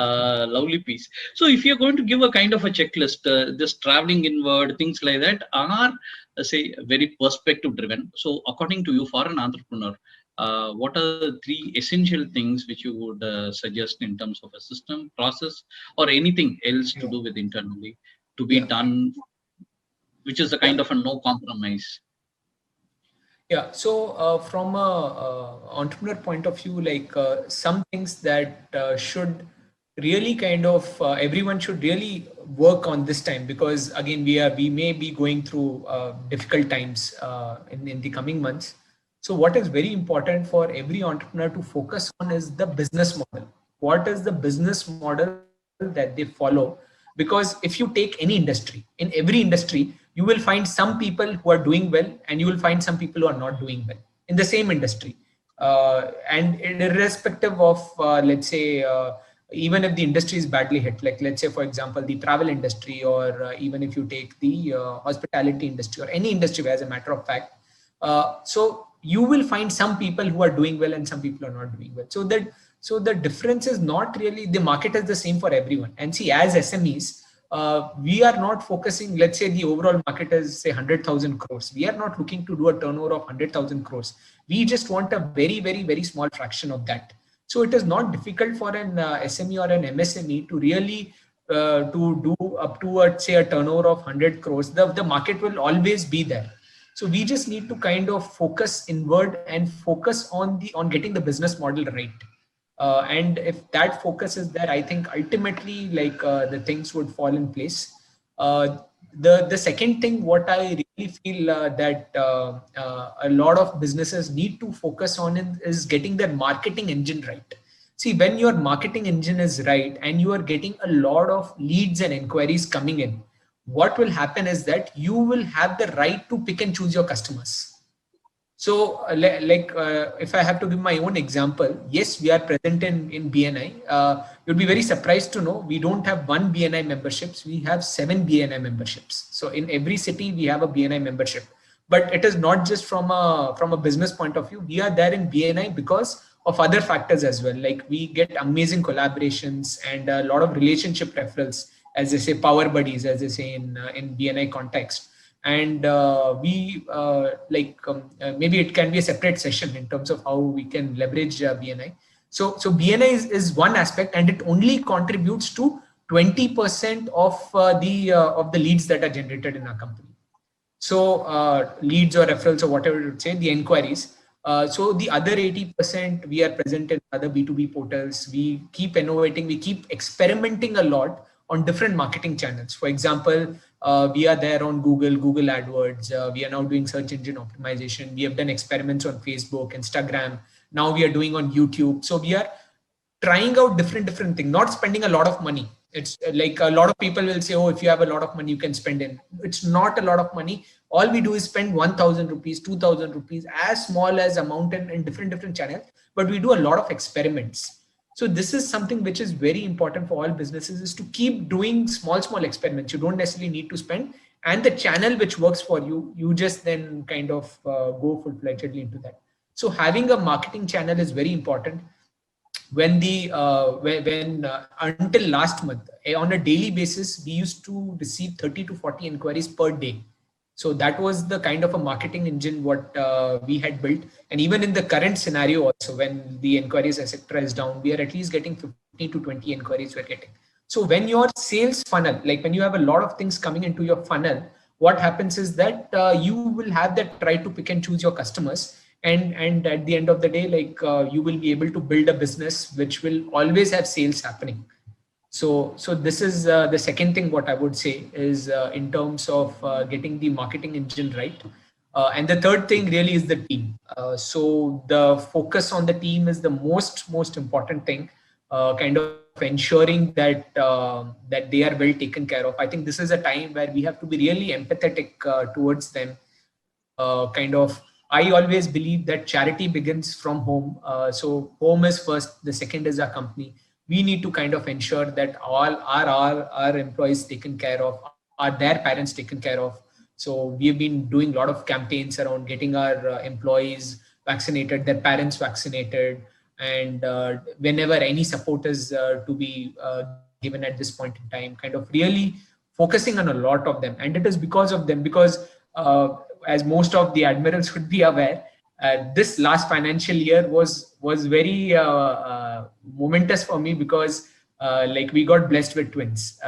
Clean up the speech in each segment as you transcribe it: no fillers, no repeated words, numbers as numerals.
Lovely piece. So if you're going to give a kind of a checklist, just traveling inward, things like that are, say, very perspective driven. So according to you, for an entrepreneur, what are the three essential things which you would suggest in terms of a system, process, or anything else to Yeah. do with internally to be Yeah. done, which is a Yeah. kind of a no compromise? Yeah. So from a entrepreneur point of view, like some things that should really kind of everyone should really work on this time, because again we may be going through difficult times in the coming months. So what is very important for every entrepreneur to focus on is the business model. What is the business model that they follow? Because if you take any industry, in every industry, you will find some people who are doing well and you will find some people who are not doing well in the same industry. And irrespective of, let's say, even if the industry is badly hit, like let's say, for example, the travel industry, or even if you take the hospitality industry, or any industry, as a matter of fact, so you will find some people who are doing well and some people are not doing well. So the difference is not really, the market is the same for everyone. And see, as SMEs, we are not focusing, let's say the overall market is say 100,000 crores. We are not looking to do a turnover of 100,000 crores. We just want a very, very, very small fraction of that. So it is not difficult for an SME or an MSME to really to do up to say a turnover of 100 crores. The market will always be there. So we just need to kind of focus inward and focus on getting the business model right. And if that focus is there, I think ultimately, like the things would fall in place. The second thing, what I really feel that a lot of businesses need to focus on is getting their marketing engine right. See, when your marketing engine is right and you are getting a lot of leads and inquiries coming in, what will happen is that you will have the right to pick and choose your customers. So, if I have to give my own example, yes, we are present in BNI. You'll be very surprised to know we don't have one BNI memberships. We have 7 BNI memberships. So in every city we have a BNI membership. But it is not just from a business point of view. We are there in BNI because of other factors as well. Like we get amazing collaborations and a lot of relationship referrals, as they say, power buddies, as they say in BNI context. And maybe it can be a separate session in terms of how we can leverage BNI. So BNI is one aspect, and it only contributes to 20% of the leads that are generated in our company. So leads or referrals or whatever you would say, the inquiries. So the other 80%, we are present in other B2B portals. We keep innovating, we keep experimenting a lot on different marketing channels. For example, we are there on Google AdWords. We are now doing search engine optimization. We have done experiments on Facebook, Instagram. Now we are doing on YouTube. So we are trying out different things, not spending a lot of money. It's like a lot of people will say, oh, if you have a lot of money, you can spend in. It's not a lot of money. All we do is spend 1,000 rupees, 2,000 rupees, as small as amount in different channels, but we do a lot of experiments. So this is something which is very important for all businesses, is to keep doing small experiments. You don't necessarily need to spend, and the channel which works for you, you just then kind of go full-fledgedly into that. So having a marketing channel is very important. When until last month, on a daily basis, we used to receive 30 to 40 inquiries per day. So that was the kind of a marketing engine what we had built. And even in the current scenario also, when the inquiries etc. is down, we are at least getting 15 to 20 inquiries we're getting. So when your sales funnel, like when you have a lot of things coming into your funnel, what happens is that you will have that try to pick and choose your customers. And at the end of the day, like you will be able to build a business which will always have sales happening. So this is the second thing what I would say is in terms of getting the marketing engine right. And the third thing really is the team. So the focus on the team is the most important thing, kind of ensuring that they are well taken care of. I think this is a time where we have to be really empathetic towards them. I always believe that charity begins from home. So home is first, the second is our company. We need to kind of ensure that all our employees taken care of, are their parents taken care of. So we have been doing a lot of campaigns around getting our employees vaccinated, their parents vaccinated, and whenever any support is to be given at this point in time, kind of really focusing on a lot of them. And it is because of them, because as most of the admirals would be aware, this last financial year was very momentous for me, because like we got blessed with twins,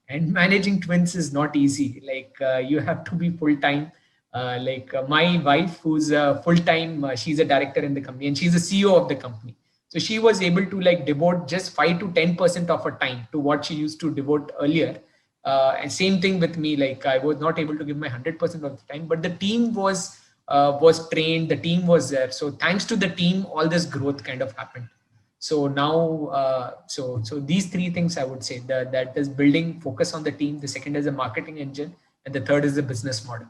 and managing twins is not easy. Like you have to be full time. My wife, who's full time, she's a director in the company and she's the CEO of the company. So she was able to like devote just 5 to 10% of her time to what she used to devote earlier. And same thing with me. Like I was not able to give my 100% of the time, but the team was trained. The team was there. So thanks to the team, all this growth kind of happened. So now, so these three things I would say, that is building focus on the team. The second is the marketing engine, and the third is the business model.